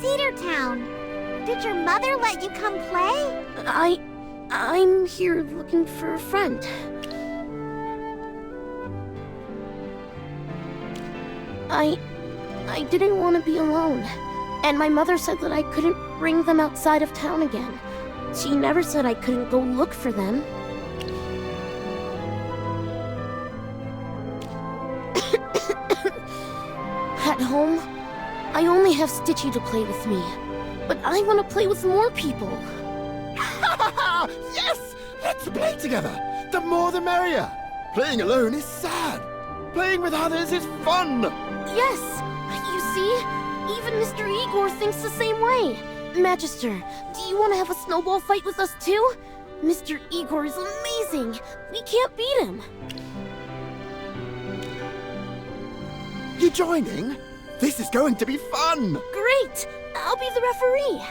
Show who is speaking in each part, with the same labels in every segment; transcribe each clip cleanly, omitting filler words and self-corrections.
Speaker 1: Cedar Town. Did your mother let you come play?
Speaker 2: I'm here looking for a friend. I didn't want to be alone. And my mother said that I couldn't bring them outside of town again. She never said I couldn't go look for them. At home, I only have Stitchy to play with me. But I want to play with more people.
Speaker 3: Yes! Let's play together! The more the merrier! Playing alone is sad. Playing with others is fun!
Speaker 2: Yes! You see? Even Mr. Igor thinks the same way. Magister, do you want to have a snowball fight with us too? Mr. Igor is amazing! We can't beat him!
Speaker 3: You joining? This is going to be fun!
Speaker 2: Great! I'll be the referee!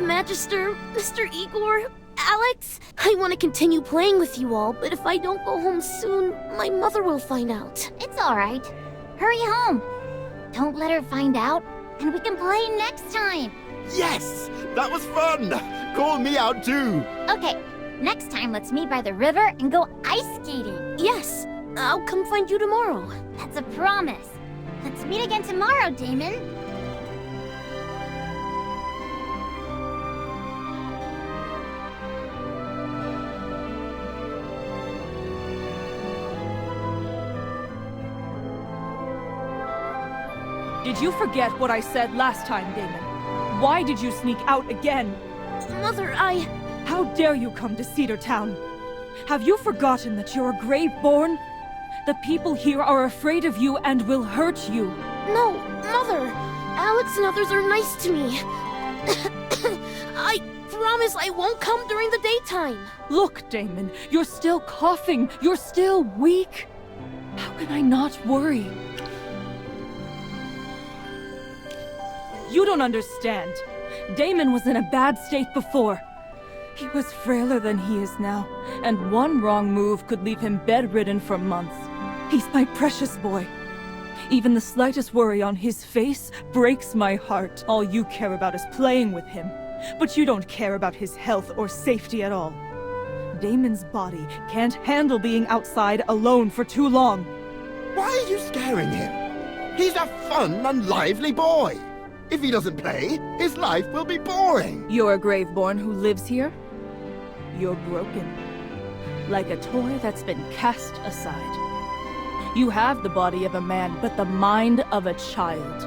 Speaker 2: Magister, Mr. Igor, Alex, I want to continue playing with you all, but if I don't go home soon, my mother will find out.
Speaker 1: It's alright. Hurry home. Don't let her find out, and we can play next time.
Speaker 3: Yes! That was fun! Call me out too!
Speaker 1: Okay, next time let's meet by the river and go ice skating.
Speaker 2: Yes, I'll come find you tomorrow.
Speaker 1: That's a promise. Let's meet again tomorrow, Damon.
Speaker 4: Did you forget what I said last time, Damon? Why did you sneak out again?
Speaker 2: Mother,
Speaker 4: How dare you come to Cedar Town? Have you forgotten that you're a Graveborn? The people here are afraid of you and will hurt you.
Speaker 2: No, Mother! Alex and others are nice to me. I promise I won't come during the daytime.
Speaker 4: Look, Damon, you're still coughing. You're still weak. How can I not worry? You don't understand. Damon was in a bad state before. He was frailer than he is now, and one wrong move could leave him bedridden for months. He's my precious boy. Even the slightest worry on his face breaks my heart. All you care about is playing with him, but you don't care about his health or safety at all. Damon's body can't handle being outside alone for too long.
Speaker 3: Why are you scaring him? He's a fun and lively boy. If he doesn't play, his life will be boring.
Speaker 4: You're a Graveborn who lives here? You're broken. Like a toy that's been cast aside. You have the body of a man, but the mind of a child.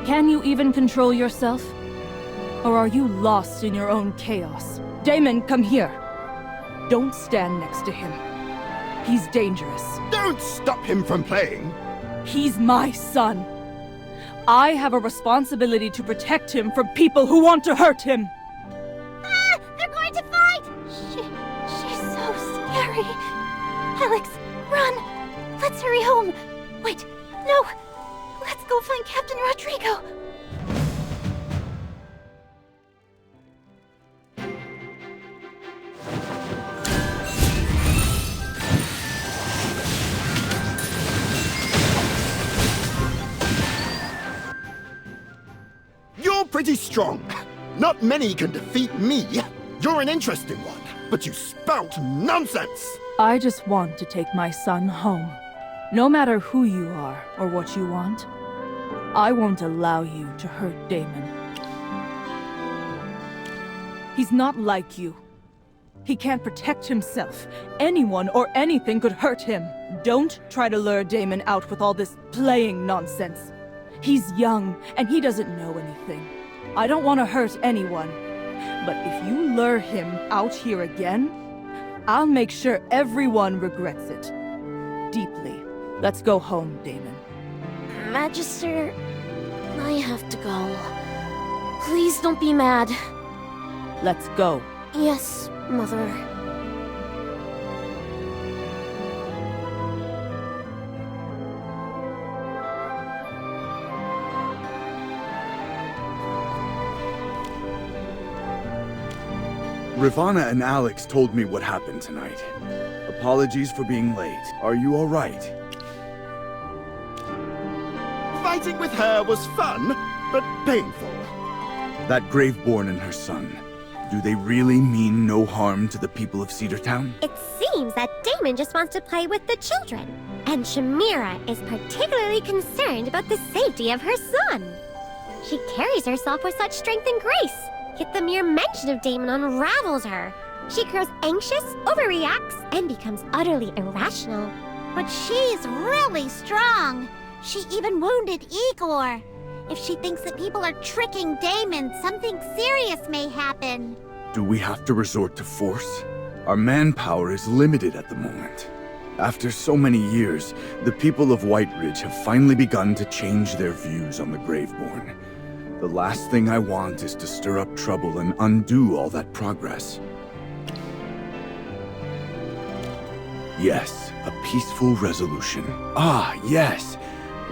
Speaker 4: Can you even control yourself? Or are you lost in your own chaos? Damon, come here. Don't stand next to him. He's dangerous.
Speaker 3: Don't stop him from playing.
Speaker 4: He's my son. I have a responsibility to protect him from people who want to hurt him.
Speaker 1: Ah! They're going to fight! She's so scary. Alex, run! Let's hurry home. Wait, no! Let's go find Captain Rodrigo.
Speaker 3: pretty strong. Not many can defeat me. You're an interesting one, but you spout nonsense.
Speaker 4: I just want to take my son home. No matter who you are or what you want, I won't allow you to hurt Damon. He's not like you. He can't protect himself. Anyone or anything could hurt him. Don't try to lure Damon out with all this playing nonsense. He's young, and he doesn't know anything. I don't want to hurt anyone. But if you lure him out here again, I'll make sure everyone regrets it. Deeply. Let's go home, Damon.
Speaker 2: Magister, I have to go. Please don't be mad.
Speaker 4: Let's go.
Speaker 2: Yes, Mother.
Speaker 5: Ravana and Alex told me what happened tonight. Apologies for being late. Are you all right?
Speaker 3: Fighting with her was fun, but painful.
Speaker 5: That Graveborn and her son, do they really mean no harm to the people of Cedartown?
Speaker 1: It seems that Damon just wants to play with the children. And Shamira is particularly concerned about the safety of her son. She carries herself with such strength and grace, yet the mere mention of Damon unravels her. She grows anxious, overreacts, and becomes utterly irrational.
Speaker 6: But she's really strong. She even wounded Igor. If she thinks that people are tricking Damon, something serious may happen.
Speaker 5: Do we have to resort to force? Our manpower is limited at the moment. After so many years, the people of White Ridge have finally begun to change their views on the Graveborn. The last thing I want is to stir up trouble and undo all that progress. Yes, a peaceful resolution. Ah, yes!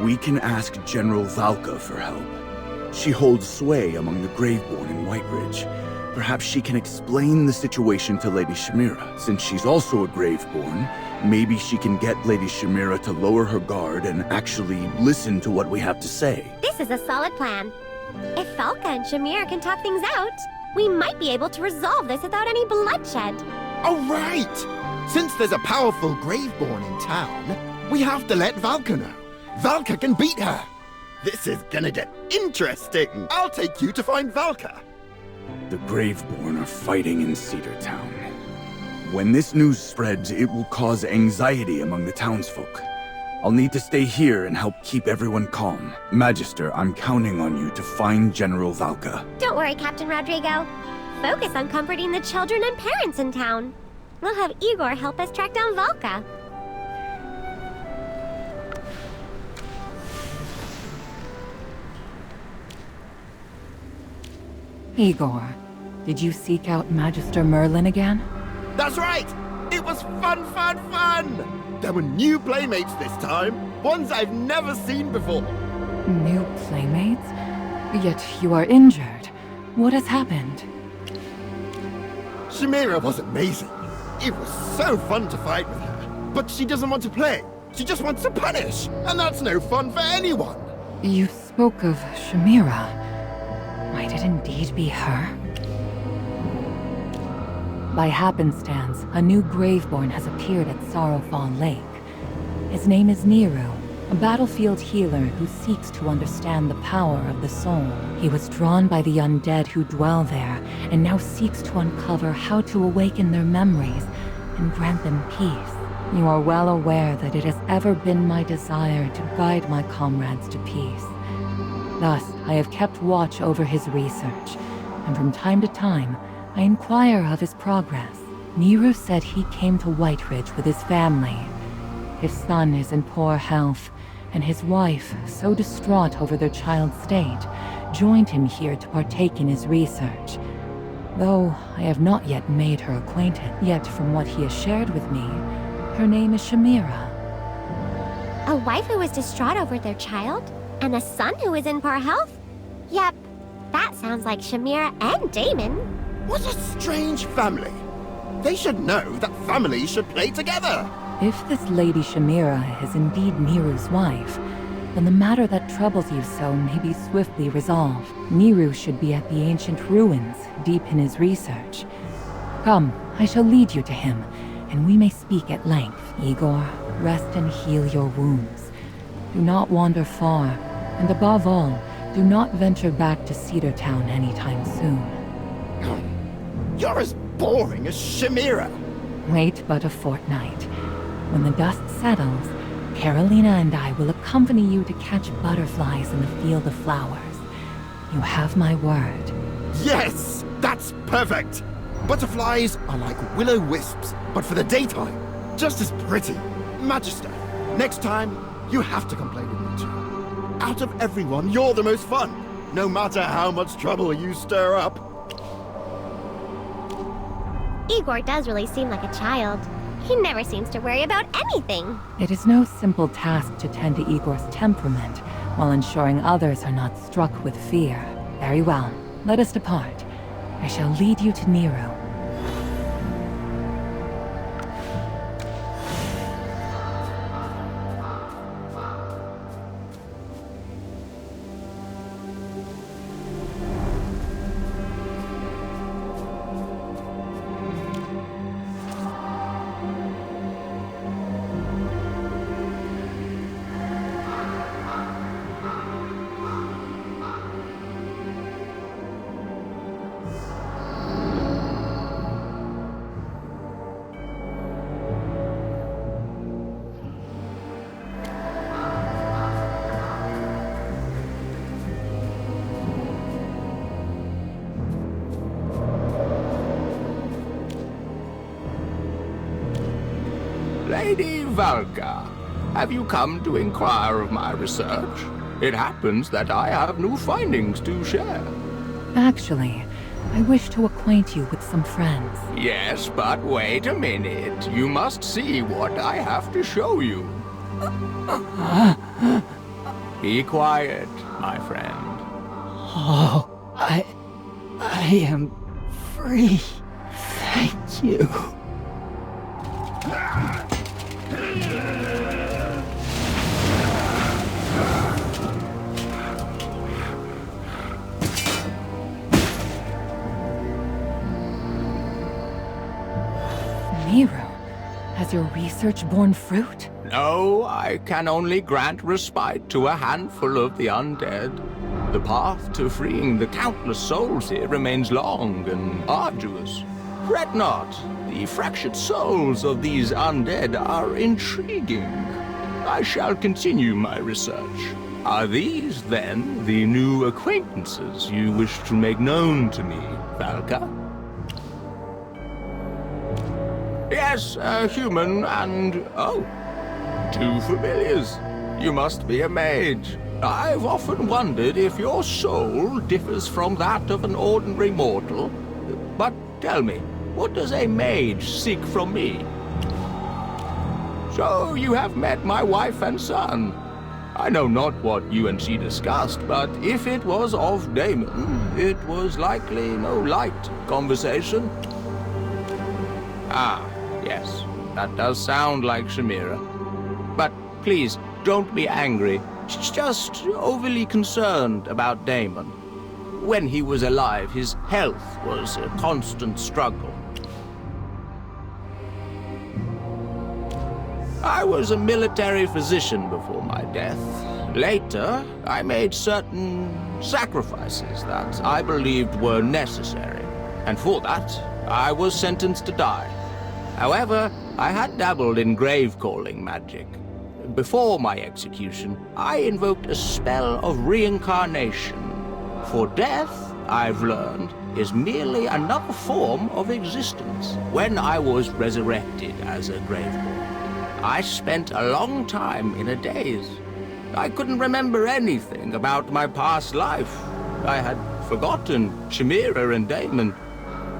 Speaker 5: We can ask General Valka for help. She holds sway among the Graveborn in White Ridge. Perhaps she can explain the situation to Lady Shamira. Since she's also a Graveborn, maybe she can get Lady Shamira to lower her guard and actually listen to what we have to say.
Speaker 1: This is a solid plan. If Valka and Shamira can talk things out, we might be able to resolve this without any bloodshed.
Speaker 3: Oh, right! Since there's a powerful Graveborn in town, we have to let Valka know. Valka can beat her! This is gonna get interesting! I'll take you to find Valka!
Speaker 5: The Graveborn are fighting in Cedartown. When this news spreads, it will cause anxiety among the townsfolk. I'll need to stay here and help keep everyone calm. Magister, I'm counting on you to find General Valka.
Speaker 1: Don't worry, Captain Rodrigo. Focus on comforting the children and parents in town. We'll have Igor help us track down Valka.
Speaker 7: Igor, did you seek out Magister Merlin again?
Speaker 3: That's right! It was fun, fun, fun! There were new playmates this time, ones I've never seen before.
Speaker 7: New playmates? Yet you are injured. What has happened?
Speaker 3: Shamira was amazing. It was so fun to fight with her. But she doesn't want to play. She just wants to punish. And that's no fun for anyone.
Speaker 7: You spoke of Shamira. Might it indeed be her? By happenstance, a new Graveborn has appeared at Sorrowfall Lake. His name is Nero, a battlefield healer who seeks to understand the power of the soul. He was drawn by the undead who dwell there, and now seeks to uncover how to awaken their memories and grant them peace. You are well aware that it has ever been my desire to guide my comrades to peace. Thus, I have kept watch over his research, and from time to time, I inquire of his progress. Nero said he came to White Ridge with his family. His son is in poor health, and his wife, so distraught over their child's state, joined him here to partake in his research. Though I have not yet made her acquainted, yet from what he has shared with me, her name is Shamira.
Speaker 1: A wife who was distraught over their child? And a son who is in poor health? Yep, that sounds like Shamira and Damon.
Speaker 3: What a strange family. They should know that families should play together.
Speaker 7: If this Lady Shamira is indeed Nero's wife, then the matter that troubles you so may be swiftly resolved. Niru should be at the ancient ruins, deep in his research. Come, I shall lead you to him, and we may speak at length. Igor, rest and heal your wounds. Do not wander far, and above all, do not venture back to Cedar Town anytime soon.
Speaker 3: You're as boring as Chimera.
Speaker 7: Wait but a fortnight. When the dust settles, Carolina and I will accompany you to catch butterflies in the field of flowers. You have my word.
Speaker 3: Yes, that's perfect. Butterflies are like will-o'-wisps, but for the daytime, just as pretty. Magister, next time, you have to come play with me too. Out of everyone, you're the most fun, no matter how much trouble you stir up.
Speaker 6: Igor does really seem like a child. He never seems to worry about anything.
Speaker 7: It is no simple task to tend to Igor's temperament, while ensuring others are not struck with fear. Very well, let us depart. I shall lead you to Nero.
Speaker 8: Lady Valka, have you come to inquire of my research? It happens that I have new findings to share.
Speaker 7: Actually, I wish to acquaint you with some friends.
Speaker 8: Yes, but wait a minute. You must see what I have to show you. Be quiet, my friend.
Speaker 9: Oh, I am free. Thank you.
Speaker 7: Nero, has your research borne fruit?
Speaker 8: No, I can only grant respite to a handful of the undead. The path to freeing the countless souls here remains long and arduous. Fret not, the fractured souls of these undead are intriguing. I shall continue my research. Are these, then, the new acquaintances you wish to make known to me, Valka? Yes, a human and, oh, two familiars. You must be a mage. I've often wondered if your soul differs from that of an ordinary mortal. But tell me, what does a mage seek from me? So you have met my wife and son. I know not what you and she discussed, but if it was of Damon, it was likely no light conversation. Ah, yes, that does sound like Chimera. But please, don't be angry. She's just overly concerned about Damon. When he was alive, his health was a constant struggle. I was a military physician before my death. Later, I made certain sacrifices that I believed were necessary, and for that, I was sentenced to die. However, I had dabbled in grave-calling magic. Before my execution, I invoked a spell of reincarnation. For death, I've learned, is merely another form of existence. When I was resurrected as a graveborn, I spent a long time in a daze. I couldn't remember anything about my past life. I had forgotten Chimera and Damon.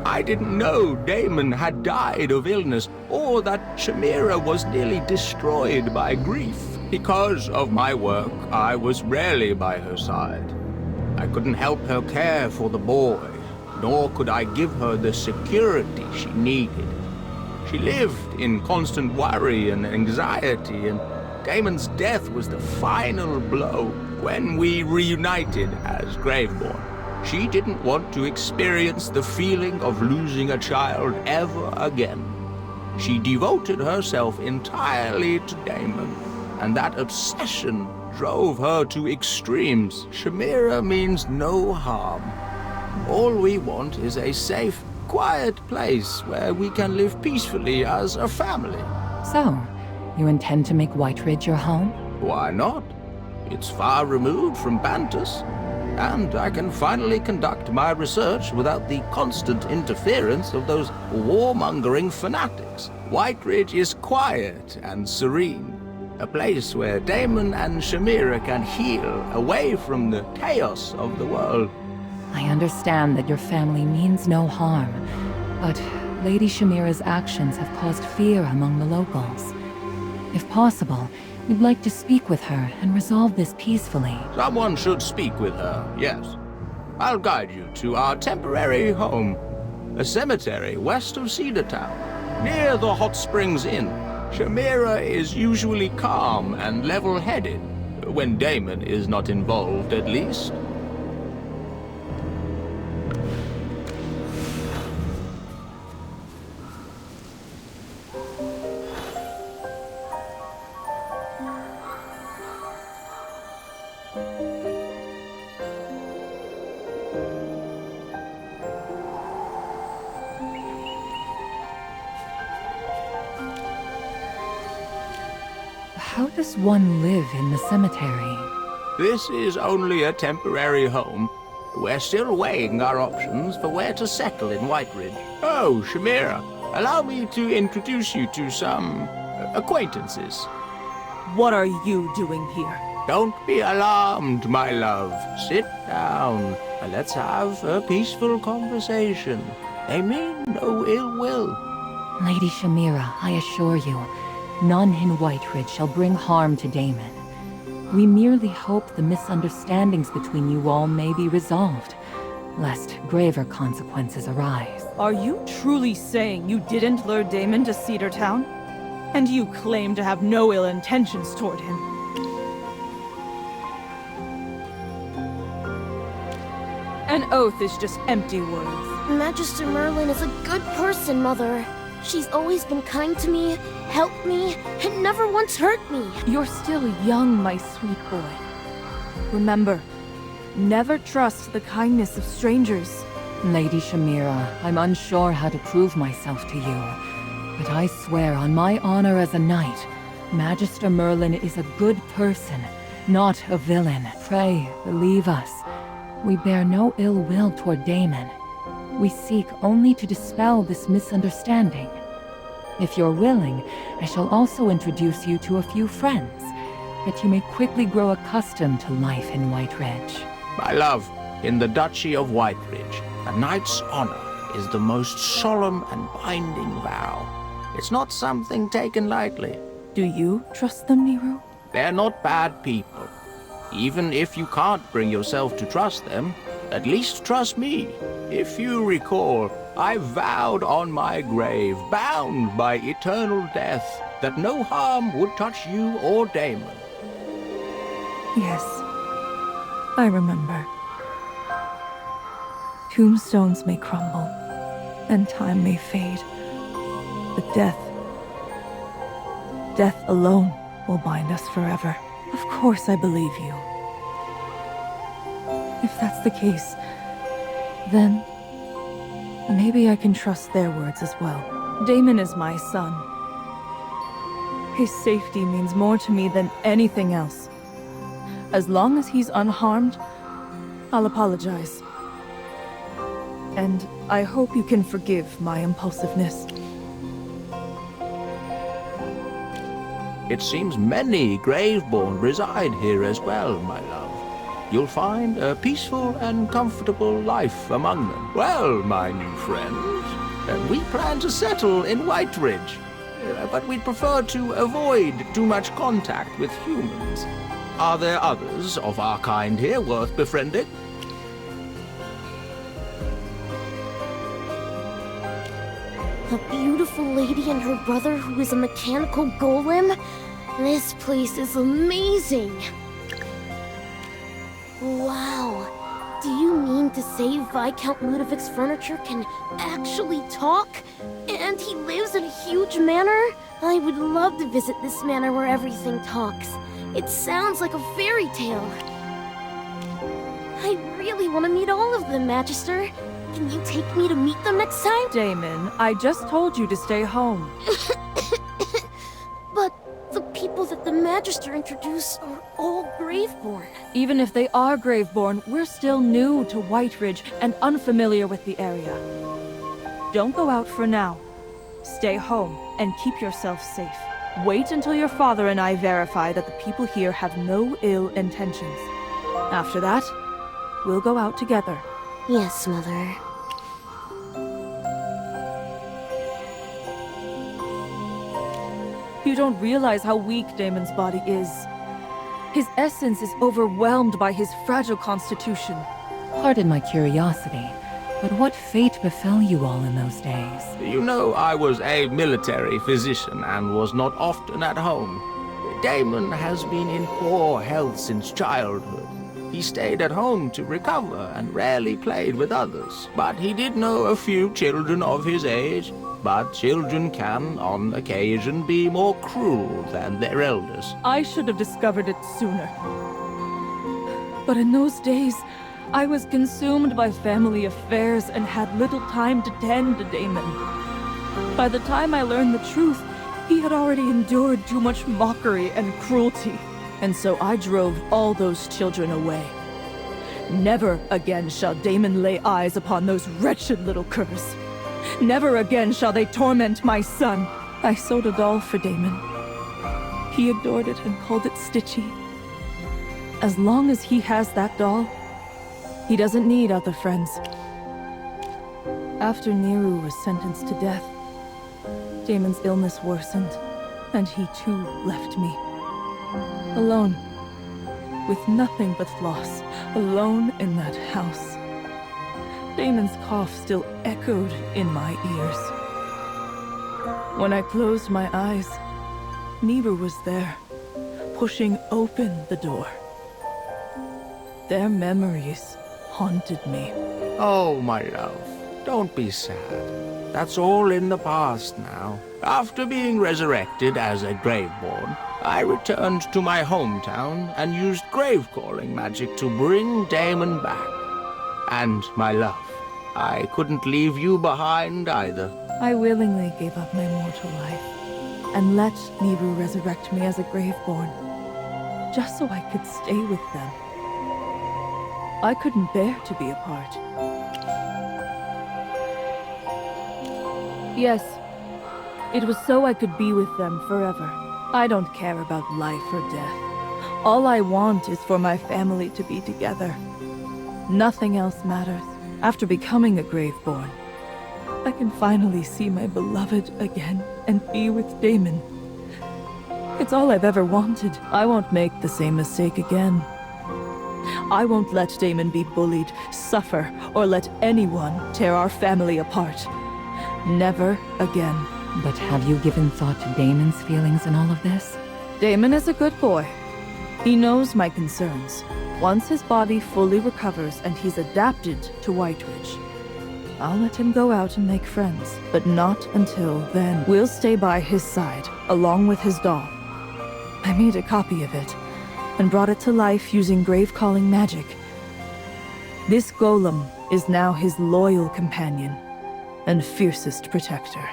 Speaker 8: I didn't know Damon had died of illness, or that Chimera was nearly destroyed by grief. Because of my work, I was rarely by her side. I couldn't help her care for the boy, nor could I give her the security she needed. She lived in constant worry and anxiety, and Damon's death was the final blow. When we reunited as Graveborn, she didn't want to experience the feeling of losing a child ever again. She devoted herself entirely to Damon, and that obsession drove her to extremes. Shamira means no harm. All we want is a safe, quiet place where we can live peacefully as a family.
Speaker 7: So, you intend to make White Ridge your home?
Speaker 8: Why not? It's far removed from Bantus, and I can finally conduct my research without the constant interference of those warmongering fanatics. White Ridge is quiet and serene, a place where Damon and Shamira can heal away from the chaos of the world.
Speaker 7: I understand that your family means no harm, but Lady Shamira's actions have caused fear among the locals. If possible, we'd like to speak with her and resolve this peacefully.
Speaker 8: Someone should speak with her, yes. I'll guide you to our temporary home, a cemetery west of Cedartown, near the Hot Springs Inn. Shamira is usually calm and level-headed, when Damon is not involved, at least.
Speaker 7: How does one live in the cemetery?
Speaker 8: This is only a temporary home. We're still weighing our options for where to settle in White Ridge. Oh, Shamira, allow me to introduce you to some acquaintances.
Speaker 4: What are you doing here?
Speaker 8: Don't be alarmed, my love. Sit down and let's have a peaceful conversation. They mean no ill will.
Speaker 7: Lady Shamira, I assure you, none in White Ridge shall bring harm to Damon. We merely hope the misunderstandings between you all may be resolved, lest graver consequences arise.
Speaker 4: Are you truly saying you didn't lure Damon to Cedartown? And you claim to have no ill intentions toward him? An oath is just empty words.
Speaker 2: Magister Merlin is a good person, Mother. She's always been kind to me, helped me, and never once hurt me.
Speaker 4: You're still young, my sweet boy. Remember, never trust the kindness of strangers.
Speaker 7: Lady Shamira, I'm unsure how to prove myself to you, but I swear on my honor as a knight, Magister Merlin is a good person, not a villain. Pray, believe us. We bear no ill will toward Damon. We seek only to dispel this misunderstanding. If you're willing, I shall also introduce you to a few friends, that you may quickly grow accustomed to life in White Ridge.
Speaker 8: My love, in the Duchy of White Ridge, a knight's honor is the most solemn and binding vow. It's not something taken lightly.
Speaker 4: Do you trust them, Nero?
Speaker 8: They're not bad people. Even if you can't bring yourself to trust them, at least trust me. If you recall, I vowed on my grave, bound by eternal death, that no harm would touch you or Damon.
Speaker 4: Yes, I remember. Tombstones may crumble, and time may fade, but death alone will bind us forever. Of course I believe you. If that's the case, then maybe I can trust their words as well. Damon is my son. His safety means more to me than anything else. As long as he's unharmed, I'll apologize. And I hope you can forgive my impulsiveness.
Speaker 8: It seems many Graveborn reside here as well, my love. You'll find a peaceful and comfortable life among them. Well, my new friend, we plan to settle in White Ridge, but we'd prefer to avoid too much contact with humans. Are there others of our kind here worth befriending?
Speaker 2: A beautiful lady and her brother who is a mechanical golem? This place is amazing! Wow! Do you mean to say Viscount Ludovic's furniture can actually talk? And he lives in a huge manor? I would love to visit this manor where everything talks. It sounds like a fairy tale. I really want to meet all of them, Magister. Can you take me to meet them next time?
Speaker 4: Damon, I just told you to stay home.
Speaker 2: But the people that the Magister introduced are all Graveborn.
Speaker 4: Even if they are Graveborn, we're still new to Whiteridge and unfamiliar with the area. Don't go out for now. Stay home and keep yourself safe. Wait until your father and I verify that the people here have no ill intentions. After that, we'll go out together.
Speaker 2: Yes, Mother.
Speaker 4: You don't realize how weak Damon's body is. His essence is overwhelmed by his fragile constitution.
Speaker 7: Pardon my curiosity, but what fate befell you all in those days?
Speaker 8: You know, I was a military physician and was not often at home. Damon has been in poor health since childhood. He stayed at home to recover and rarely played with others. But he did know a few children of his age. But children can, on occasion, be more cruel than their elders.
Speaker 4: I should have discovered it sooner. But in those days, I was consumed by family affairs and had little time to tend to Damon. By the time I learned the truth, he had already endured too much mockery and cruelty. And so I drove all those children away. Never again shall Damon lay eyes upon those wretched little curs. Never again shall they torment my son. I sewed a doll for Damon. He adored it and called it Stitchy. As long as he has that doll, he doesn't need other friends. After Neru was sentenced to death, Damon's illness worsened, and he too left me. Alone, with nothing but loss, alone in that house. Damon's cough still echoed in my ears. When I closed my eyes, Neru was there, pushing open the door. Their memories haunted me.
Speaker 8: Oh, my love, don't be sad. That's all in the past now. After being resurrected as a Graveborn, I returned to my hometown and used grave-calling magic to bring Damon back. And, my love, I couldn't leave you behind either.
Speaker 4: I willingly gave up my mortal life and let Neru resurrect me as a Graveborn, just so I could stay with them. I couldn't bear to be apart. Yes, it was so I could be with them forever. I don't care about life or death. All I want is for my family to be together. Nothing else matters. After becoming a Graveborn, I can finally see my beloved again and be with Damon. It's all I've ever wanted. I won't make the same mistake again. I won't let Damon be bullied, suffer, or let anyone tear our family apart. Never again.
Speaker 7: But have you given thought to Damon's feelings in all of this?
Speaker 4: Damon is a good boy. He knows my concerns. Once his body fully recovers and he's adapted to Whiteridge, I'll let him go out and make friends. But not until then. We'll stay by his side, along with his doll. I made a copy of it, and brought it to life using grave-calling magic. This golem is now his loyal companion, and fiercest protector.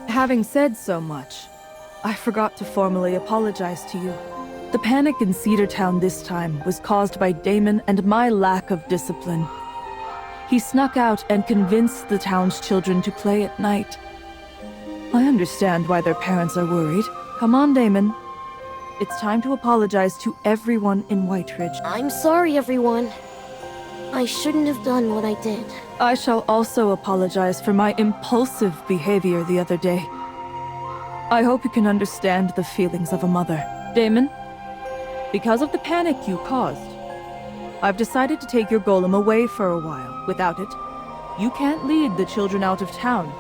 Speaker 4: Having said so much, I forgot to formally apologize to you. The panic in Cedar Town this time was caused by Damon and my lack of discipline. He snuck out and convinced the town's children to play at night. I understand why their parents are worried. Come on, Damon. It's time to apologize to everyone in Whiteridge.
Speaker 2: I'm sorry, everyone. I shouldn't have done what I did.
Speaker 4: I shall also apologize for my impulsive behavior the other day. I hope you can understand the feelings of a mother. Damon, because of the panic you caused, I've decided to take your golem away for a while. Without it, you can't lead the children out of town.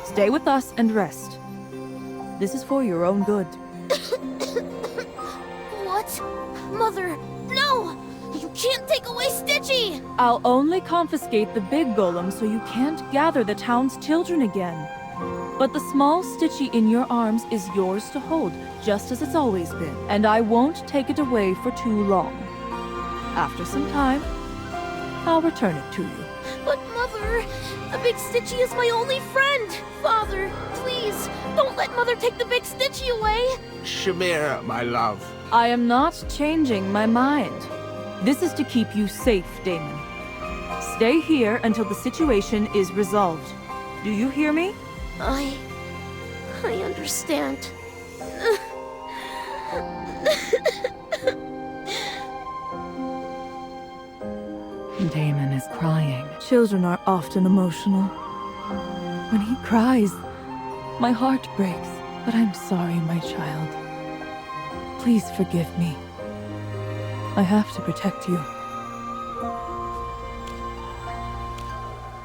Speaker 4: Stay with us and rest. This is for your own good.
Speaker 2: What? Mother, no! You can't take away Stitchy!
Speaker 4: I'll only confiscate the big golem so you can't gather the town's children again. But the small Stitchy in your arms is yours to hold, just as it's always been. And I won't take it away for too long. After some time, I'll return it to you.
Speaker 2: But Mother, the big Stitchy is my only friend! Father, please, don't let Mother take the big Stitchy away!
Speaker 8: Shamira, my love.
Speaker 4: I am not changing my mind. This is to keep you safe, Damon. Stay here until the situation is resolved. Do you hear me?
Speaker 2: I understand.
Speaker 7: Damon is crying.
Speaker 4: Children are often emotional. When he cries, my heart breaks. But I'm sorry, my child. Please forgive me. I have to protect you.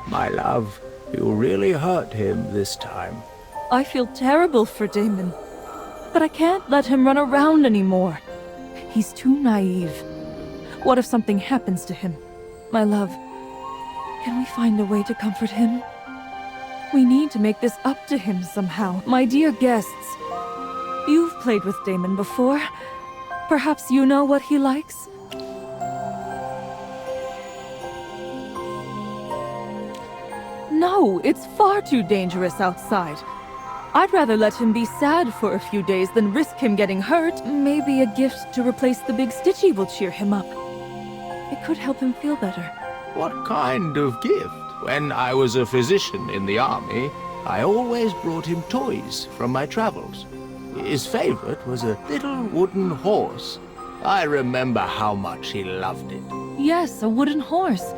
Speaker 8: My love, you really hurt him this time.
Speaker 4: I feel terrible for Damon, but I can't let him run around anymore. He's too naive. What if something happens to him? My love, can we find a way to comfort him? We need to make this up to him somehow. My dear guests, you've played with Damon before. Perhaps you know what he likes? No, it's far too dangerous outside. I'd rather let him be sad for a few days than risk him getting hurt. Maybe a gift to replace the big Stitchy will cheer him up. It could help him feel better.
Speaker 8: What kind of gift? When I was a physician in the army, I always brought him toys from my travels. His favorite was a little wooden horse. I remember how much he loved it.
Speaker 4: Yes, a wooden horse.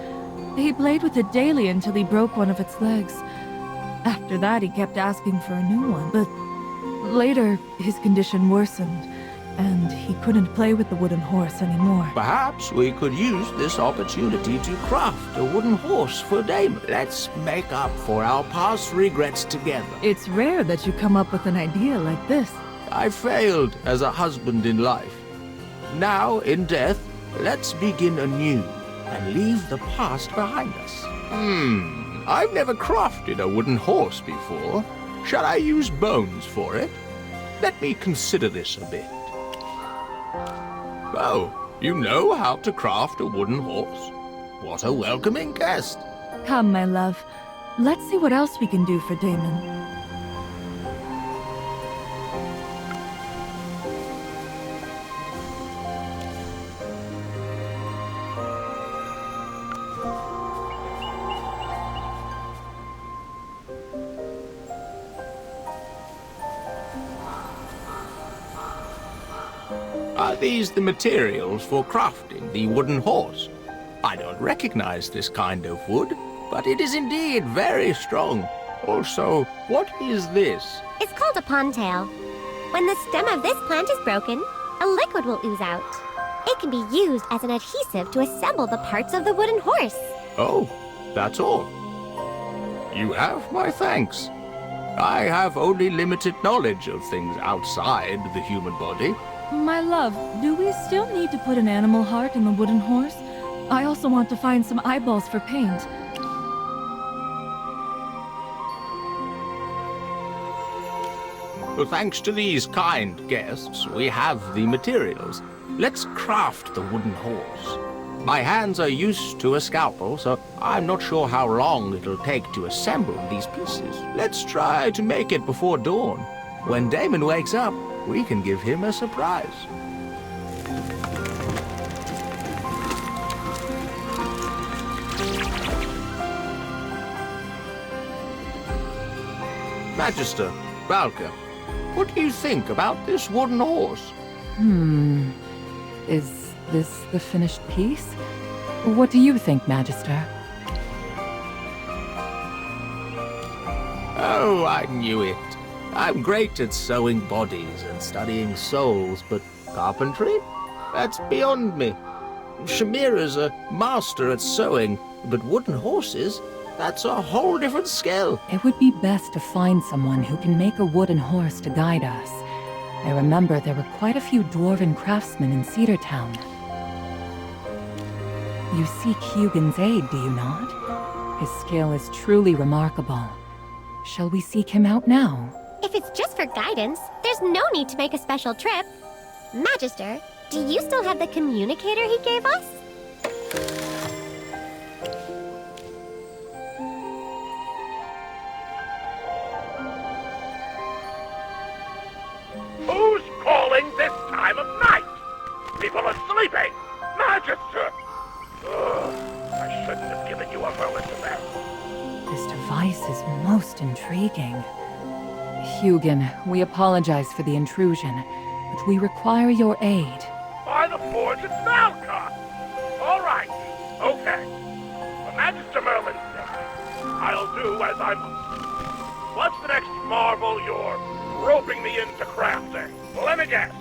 Speaker 4: He played with it daily until he broke one of its legs. After that, he kept asking for a new one. But later, his condition worsened, and he couldn't play with the wooden horse anymore.
Speaker 8: Perhaps we could use this opportunity to craft a wooden horse for Damon. Let's make up for our past regrets together.
Speaker 4: It's rare that you come up with an idea like this.
Speaker 8: I failed as a husband in life. Now, in death, let's begin anew and leave the past behind us. I've never crafted a wooden horse before. Shall I use bones for it? Let me consider this a bit. Oh, you know how to craft a wooden horse. What a welcoming guest.
Speaker 4: Come, my love. Let's see what else we can do for Damon.
Speaker 8: Are these the materials for crafting the wooden horse? I don't recognize this kind of wood, but it is indeed very strong. Also, what is this?
Speaker 6: It's called a pondtail. When the stem of this plant is broken, a liquid will ooze out. It can be used as an adhesive to assemble the parts of the wooden horse.
Speaker 8: Oh, that's all. You have my thanks. I have only limited knowledge of things outside the human body.
Speaker 4: My love, do we still need to put an animal heart in the wooden horse? I also want to find some eyeballs for paint.
Speaker 8: Well, thanks to these kind guests, we have the materials. Let's craft the wooden horse. My hands are used to a scalpel, so I'm not sure how long it'll take to assemble these pieces. Let's try to make it before dawn. When Damon wakes up, we can give him a surprise. Magister, Valka, what do you think about this wooden horse?
Speaker 7: Is this the finished piece? What do you think, Magister?
Speaker 8: Oh, I knew it. I'm great at sewing bodies and studying souls, but carpentry? That's beyond me. Shamira's a master at sewing, but wooden horses? That's a whole different skill.
Speaker 7: It would be best to find someone who can make a wooden horse to guide us. I remember there were quite a few dwarven craftsmen in Cedar Town. You seek Hugin's aid, do you not? His skill is truly remarkable. Shall we seek him out now?
Speaker 1: If it's just for guidance, there's no need to make a special trip. Magister, do you still have the communicator he gave us?
Speaker 10: Who's calling this time of night? People are sleeping! Magister! Ugh, I shouldn't have given you a Merlin to bed.
Speaker 7: This device is most intriguing. Hugin, we apologize for the intrusion, but we require your aid.
Speaker 10: By the forge, it's Valka! All right, okay. For Magister Merlin's sake, I'll do as I must. What's the next marvel you're roping me into crafting? Well, let me guess.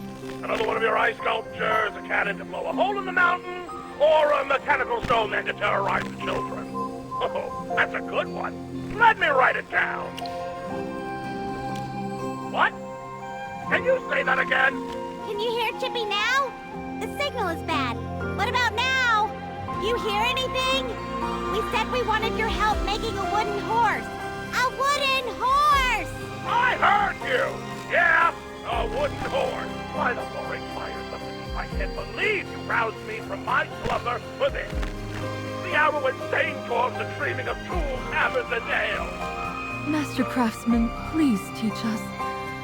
Speaker 10: Another one of your ice sculptures, a cannon to blow a hole in the mountain, or a mechanical snowman to terrorize the children? Oh, that's a good one. Let me write it down. What? Can you say that again?
Speaker 6: Can you hear Chippy now? The signal is bad. What about now? You hear anything? We said we wanted your help making a wooden horse. A wooden horse!
Speaker 10: I heard you! Yeah, a wooden horse. By the roaring fires of the deep, I can't believe you roused me from my slumber for this. The hour when sane forms are dreaming of tools, hammers, and nails.
Speaker 4: Master Craftsman, please teach us.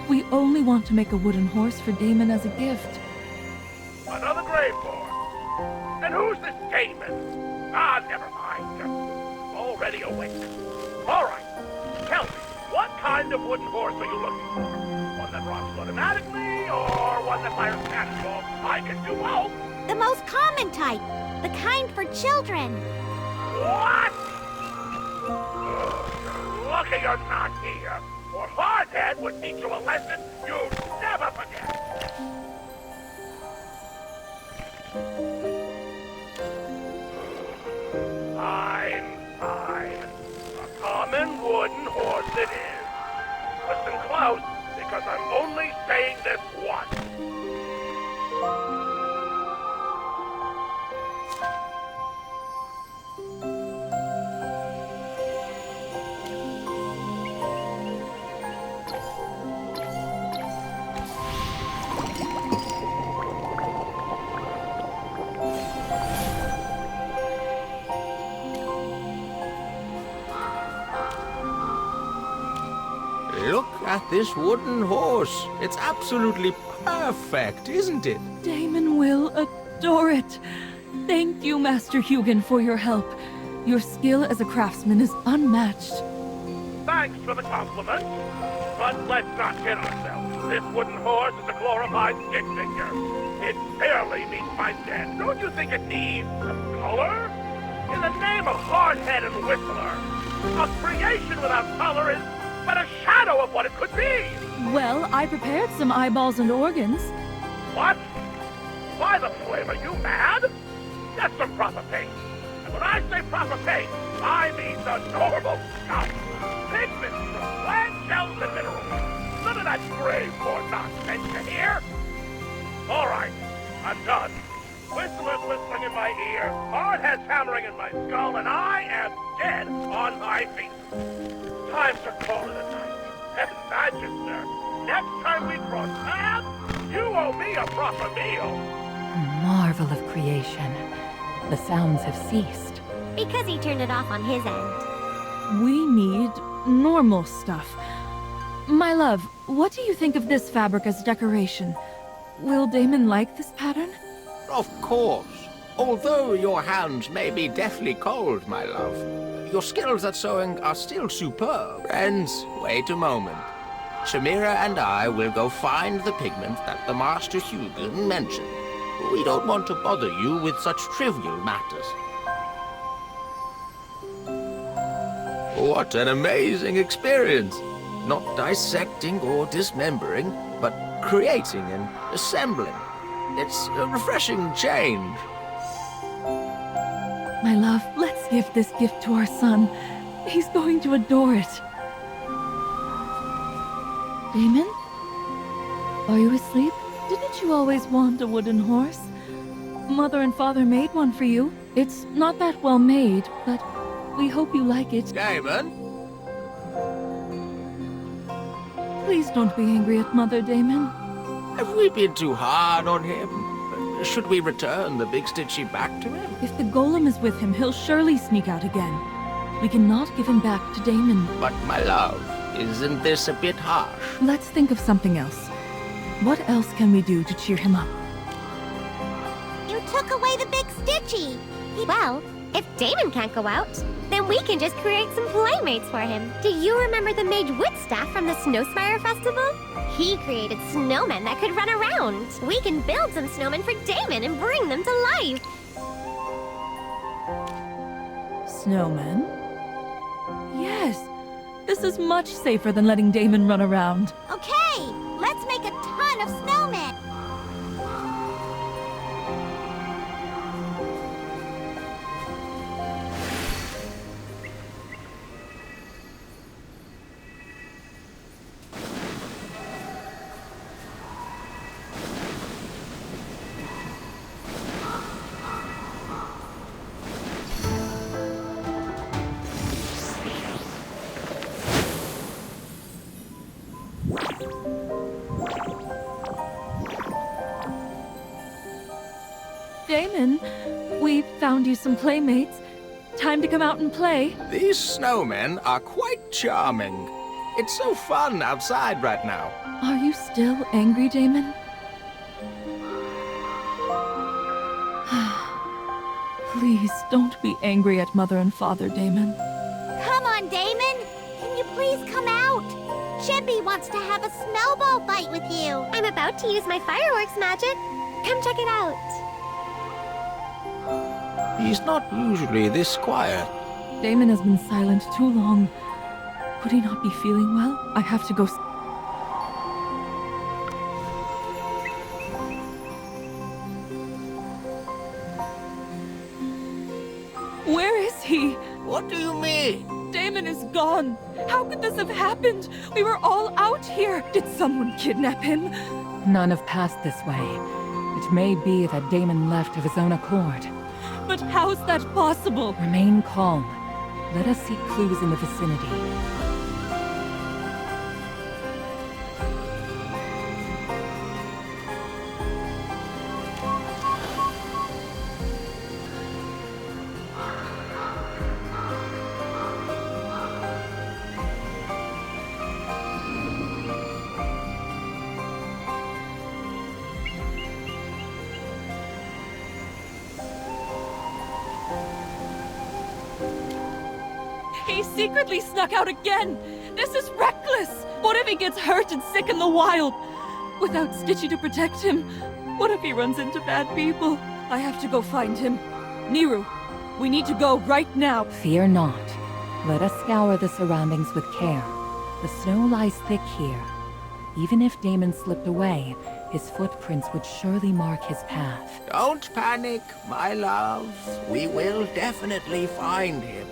Speaker 4: We only want to make a wooden horse for Damon as a gift.
Speaker 10: Another graveborn. And who's this Damon? Ah, never mind. Already awake. All right. Tell me, what kind of wooden horse are you looking for? One that rocks automatically, or one that fires cannonballs? I can do both.
Speaker 6: The most common type. The kind for children.
Speaker 10: What? Lucky you're not here, or Hardhead would teach you a lesson you'd never forget. Fine. A common wooden horse it is. Listen close, because I'm only saying this once.
Speaker 8: Look at this wooden horse. It's absolutely perfect, isn't it?
Speaker 4: Damon will adore it. Thank you, Master Hugin, for your help. Your skill as a craftsman is unmatched.
Speaker 10: Thanks for the compliment. But let's not kid ourselves. This wooden horse is a glorified stick figure. It barely meets my stand. Don't you think it needs some color? In the name of Hardhead and Whistler, a creation without color is but a shadow of what it could be.
Speaker 4: Well, I prepared some eyeballs and organs.
Speaker 10: What? By the flame, are you mad? That's some proper paint. And when I say proper paint, I mean the normal stuff. Pigments from plant shells and minerals. None of that graveborn nonsense, you hear? All right, I'm done. Whistler's whistling in my ear, Hardhead's hammering in my skull, and I am dead on my feet. Time to call it a night. And Magister, next time we cross paths, you owe me a proper meal.
Speaker 7: A marvel of creation. The sounds have ceased.
Speaker 1: Because he turned it off on his end.
Speaker 4: We need normal stuff. My love, what do you think of this fabric as decoration? Will Damon like this pattern?
Speaker 8: Of course. Although your hands may be deathly cold, my love, your skills at sewing are still superb. Friends, wait a moment. Shamira and I will go find the pigment that the Master Hugin mentioned. We don't want to bother you with such trivial matters. What an amazing experience! Not dissecting or dismembering, but creating and assembling. It's a refreshing change.
Speaker 4: My love, let's give this gift to our son. He's going to adore it. Damon? Are you asleep? Didn't you always want a wooden horse? Mother and father made one for you. It's not that well made, but we hope you like it.
Speaker 8: Damon?
Speaker 4: Please don't be angry at Mother, Damon.
Speaker 8: Have we been too hard on him? Should we return the Big Stitchy back to him?
Speaker 4: If the golem is with him, he'll surely sneak out again. We cannot give him back to Damon.
Speaker 8: But my love, isn't this a bit harsh?
Speaker 4: Let's think of something else. What else can we do to cheer him up?
Speaker 6: You took away the Big Stitchy. Well, if Damon can't go out, then we can just create some playmates for him. Do you remember the Mage Whitstaff from the Snowspire Festival? He created snowmen that could run around. We can build some snowmen for Damon and bring them to life.
Speaker 4: Snowmen? Yes. This is much safer than letting Damon run around.
Speaker 6: Okay, let's make a ton of snowmen.
Speaker 4: Damon, we found you some playmates. Time to come out and play.
Speaker 8: These snowmen are quite charming. It's so fun outside right now.
Speaker 4: Are you still angry, Damon? Please don't be angry at Mother and Father, Damon.
Speaker 6: Come on, Damon. Can you please come out? Chippy wants to have a snowball fight with you. I'm about to use my fireworks magic. Come check it out.
Speaker 8: He's not usually this quiet.
Speaker 4: Damon has been silent too long. Could he not be feeling well? I have to go. Where is he?
Speaker 8: What do you mean?
Speaker 4: Damon is gone. How could this have happened? We were all out here. Did someone kidnap him?
Speaker 7: None have passed this way. It may be that Damon left of his own accord.
Speaker 4: But how's that possible?
Speaker 7: Remain calm. Let us seek clues in the vicinity.
Speaker 4: He secretly snuck out again! This is reckless! What if he gets hurt and sick in the wild? Without Stitchy to protect him, what if he runs into bad people? I have to go find him. Niru, we need to go right now.
Speaker 7: Fear not. Let us scour the surroundings with care. The snow lies thick here. Even if Damon slipped away, his footprints would surely mark his path.
Speaker 8: Don't panic, my love. We will definitely find him.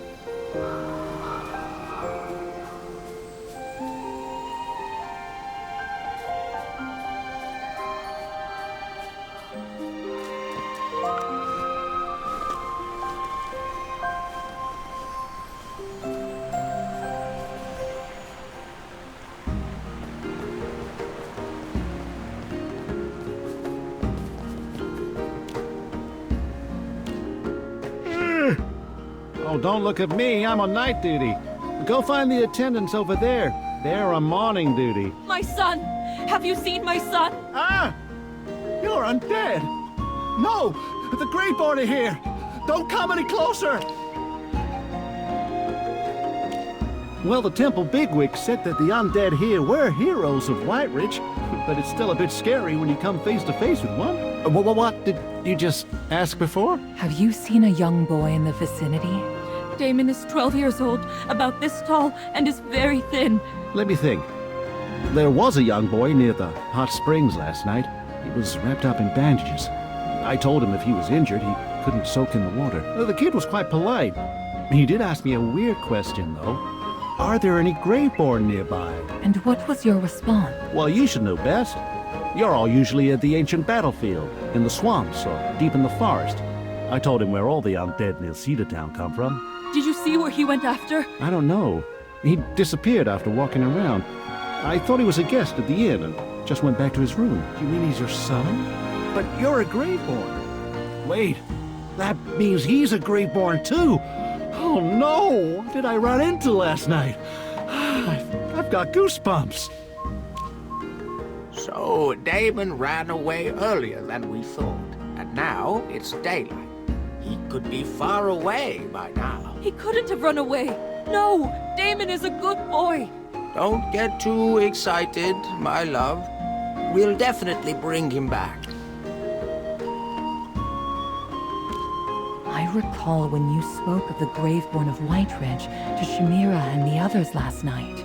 Speaker 11: Oh, don't look at me. I'm on night duty. Go find the attendants over there. They're on morning duty.
Speaker 4: My son! Have you seen my son?
Speaker 11: Ah! You're undead. No! The Greatborn are here. Don't come any closer. Well, the temple bigwig said that the undead here were heroes of Whiteridge, but it's still a bit scary when you come face to face with one. What did you just ask before?
Speaker 7: Have you seen a young boy in the vicinity?
Speaker 4: Damon is 12 years old, about this tall, and is very thin.
Speaker 11: Let me think. There was a young boy near the hot springs last night. He was wrapped up in bandages. I told him if he was injured, he couldn't soak in the water. The kid was quite polite. He did ask me a weird question, though. Are there any Graveborn nearby?
Speaker 7: And what was your response?
Speaker 11: Well, you should know best. You're all usually at the ancient battlefield, in the swamps, or deep in the forest. I told him where all the undead near Cedar Town come from.
Speaker 4: Did you see where he went after?
Speaker 11: I don't know. He disappeared after walking around. I thought he was a guest at the inn and just went back to his room. You mean he's your son? But you're a Graveborn. Wait, that means he's a Graveborn too. Oh no! What did I run into last night? I've got goosebumps.
Speaker 8: So Damon ran away earlier than we thought, and now it's daylight. He could be far away by now.
Speaker 4: He couldn't have run away. No, Damon is a good boy.
Speaker 8: Don't get too excited, my love. We'll definitely bring him back.
Speaker 7: I recall when you spoke of the Graveborn of Whiteridge to Shamira and the others last night.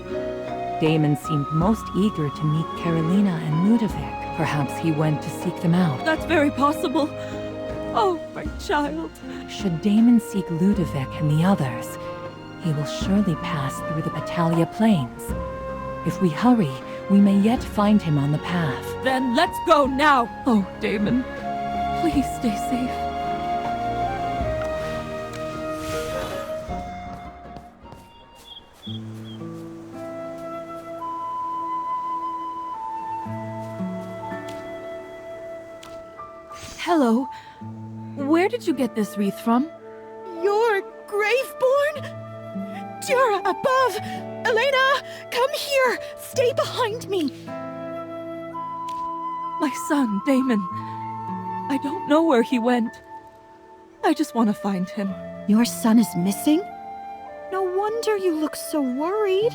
Speaker 7: Damon seemed most eager to meet Carolina and Ludovic. Perhaps he went to seek them out.
Speaker 4: That's very possible. Oh, my child.
Speaker 7: Should Damon seek Ludovic and the others, he will surely pass through the Battalia Plains. If we hurry, we may yet find him on the path.
Speaker 4: Then let's go now. Oh, Damon, please stay safe. Hello. Where did you get this wreath from?
Speaker 12: You're Graveborn? Dura, above! Elena, come here! Stay behind me!
Speaker 4: My son, Damon. I don't know where he went. I just want to find him.
Speaker 12: Your son is missing? No wonder you look so worried.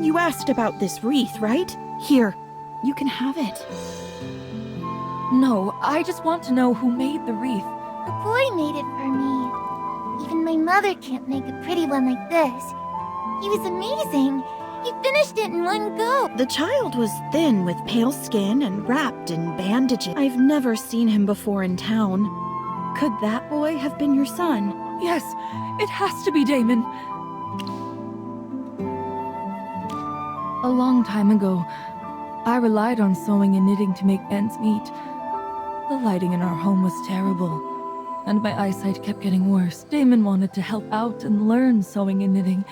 Speaker 12: You asked about this wreath, right? Here, you can have it.
Speaker 4: No, I just want to know who made the wreath.
Speaker 1: A boy made it for me. Even my mother can't make a pretty one like this. He was amazing. He finished it in one go.
Speaker 12: The child was thin with pale skin and wrapped in bandages. I've never seen him before in town. Could that boy have been your son?
Speaker 4: Yes, it has to be Damon. A long time ago, I relied on sewing and knitting to make ends meet. The lighting in our home was terrible, and my eyesight kept getting worse. Damon wanted to help out and learn sewing and knitting,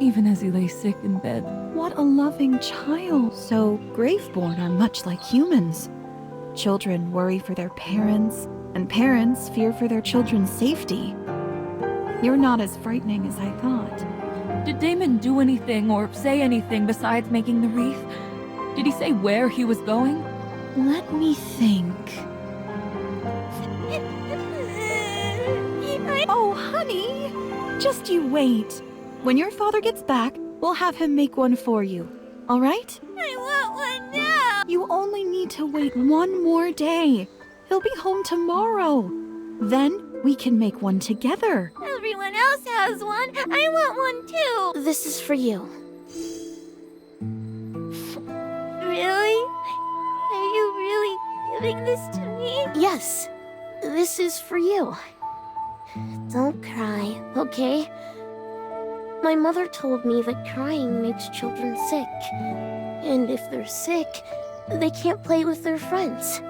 Speaker 4: even as he lay sick in bed.
Speaker 12: What a loving child. So, Graveborn are much like humans. Children worry for their parents, and parents fear for their children's safety. You're not as frightening as I thought.
Speaker 4: Did Damon do anything or say anything besides making the wreath? Did he say where he was going?
Speaker 12: Let me think. Oh, honey! Just you wait. When your father gets back, we'll have him make one for you. All right?
Speaker 1: I want one now!
Speaker 12: You only need to wait one more day. He'll be home tomorrow. Then we can make one together.
Speaker 1: Everyone else has one. I want one too.
Speaker 2: This is for you.
Speaker 1: Really? Are you really giving this to me?
Speaker 2: Yes, this is for you. Don't cry, okay? My mother told me that crying makes children sick. And if they're sick, they can't play with their friends.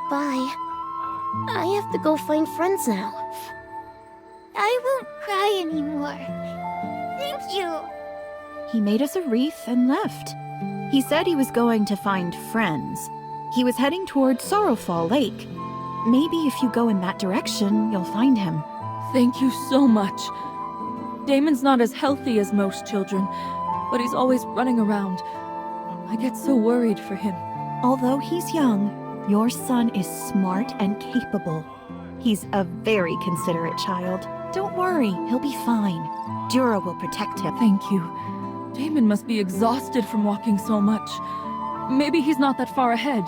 Speaker 2: Bye. I have to go find friends now.
Speaker 1: I won't cry anymore. Thank you.
Speaker 12: He made us a wreath and left. He said he was going to find friends. He was heading toward Sorrowfall Lake. Maybe if you go in that direction, you'll find him.
Speaker 4: Thank you so much. Damon's not as healthy as most children, but he's always running around. I get so worried for him.
Speaker 12: Although he's young, your son is smart and capable. He's a very considerate child. Don't worry, he'll be fine. Dura will protect him.
Speaker 4: Thank you. Damon must be exhausted from walking so much. Maybe he's not that far ahead.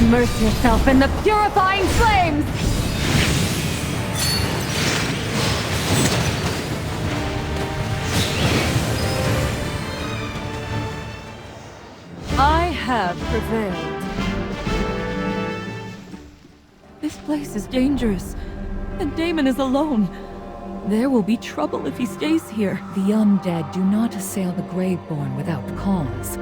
Speaker 7: immerse yourself in the purifying flames!
Speaker 4: I have prevailed. This place is dangerous, and Damon is alone. There will be trouble if he stays here.
Speaker 7: The undead do not assail the Graveborn without cause.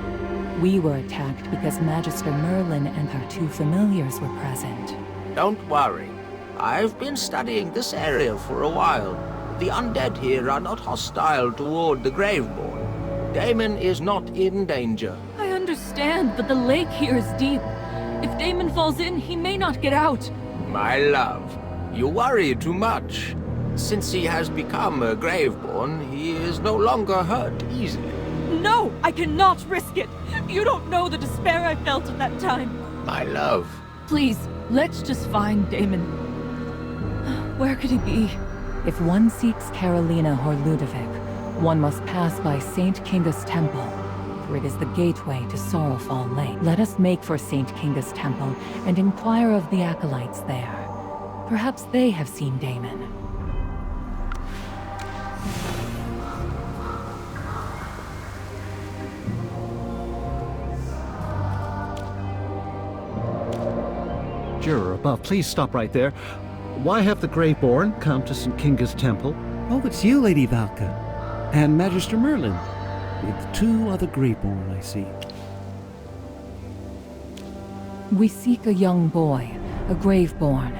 Speaker 7: We were attacked because Magister Merlin and our two familiars were present.
Speaker 8: Don't worry. I've been studying this area for a while. The undead here are not hostile toward the Graveborn. Damon is not in danger.
Speaker 4: I understand, but the lake here is deep. If Damon falls in, he may not get out.
Speaker 8: My love, you worry too much. Since he has become a Graveborn, he is no longer hurt easily.
Speaker 4: No, I cannot risk it. You don't know the despair I felt at that time.
Speaker 8: My love.
Speaker 4: Please, let's just find Damon. Where could he be?
Speaker 7: If one seeks Carolina or Ludovic, one must pass by St. Kinga's Temple, for it is the gateway to Sorrowfall Lake. Let us make for St. Kinga's Temple and inquire of the acolytes there. Perhaps they have seen Damon.
Speaker 11: Juror above, please stop right there. Why have the Graveborn come to St. Kinga's Temple?
Speaker 9: Oh, it's you, Lady Valka. And Magister Merlin. With 2 other Graveborn, I see.
Speaker 7: We seek a young boy, a Graveborn.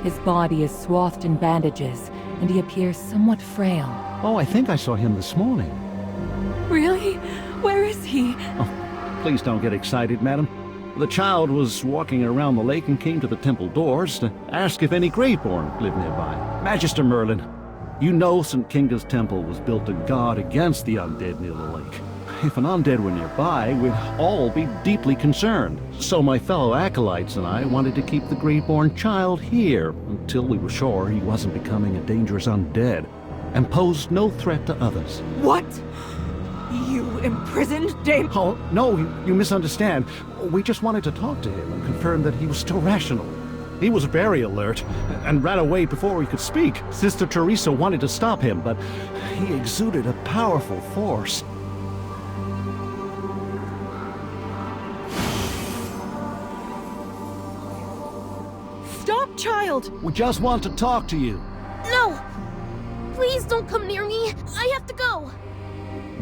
Speaker 7: His body is swathed in bandages, and he appears somewhat frail.
Speaker 11: Oh, I think I saw him this morning.
Speaker 4: Really? Where is he?
Speaker 11: Oh, please don't get excited, madam. The child was walking around the lake and came to the temple doors to ask if any Graveborn lived nearby. Magister Merlin, you know St. Kinga's Temple was built to guard against the undead near the lake. If an undead were nearby, we'd all be deeply concerned. So my fellow acolytes and I wanted to keep the Graveborn child here until we were sure he wasn't becoming a dangerous undead and posed no threat to others.
Speaker 4: What? You imprisoned Damon?
Speaker 11: Oh, no, you misunderstand. We just wanted to talk to him and confirm that he was still rational. He was very alert and ran away before we could speak. Sister Teresa wanted to stop him, but he exuded a powerful force.
Speaker 4: Stop, child!
Speaker 11: We just want to talk to you.
Speaker 2: No! Please don't come near me. I have to go.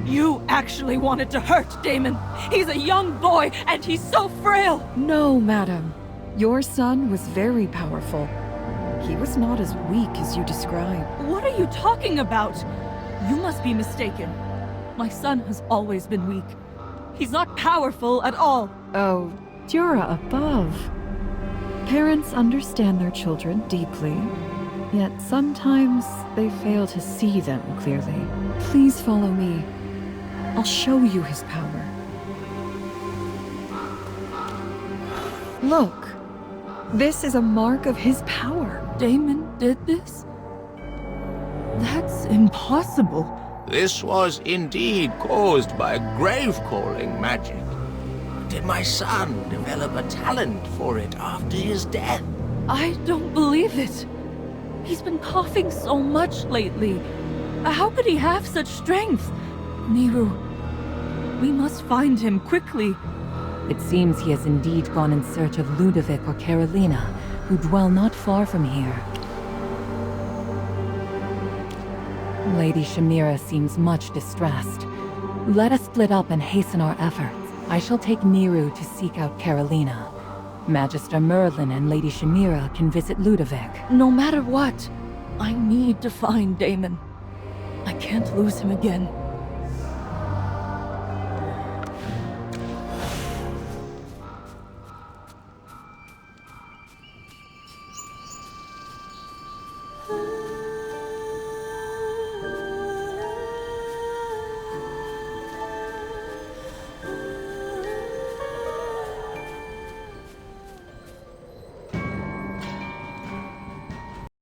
Speaker 4: You actually wanted to hurt Damon. He's a young boy, and he's so frail.
Speaker 12: No, madam. Your son was very powerful. He was not as weak as you describe.
Speaker 4: What are you talking about? You must be mistaken. My son has always been weak. He's not powerful at all.
Speaker 12: Oh, Jura above. Parents understand their children deeply, yet sometimes they fail to see them clearly. Please follow me. I'll show you his power. Look, this is a mark of his power.
Speaker 4: Damon did this? That's impossible.
Speaker 8: This was indeed caused by grave-calling magic. Did my son develop a talent for it after his death?
Speaker 4: I don't believe it. He's been coughing so much lately. How could he have such strength? Niru, we must find him quickly.
Speaker 7: It seems he has indeed gone in search of Ludovic or Carolina, who dwell not far from here. Lady Shamira seems much distressed. Let us split up and hasten our efforts. I shall take Niru to seek out Carolina. Magister Merlin and Lady Shamira can visit Ludovic.
Speaker 4: No matter what, I need to find Damon. I can't lose him again.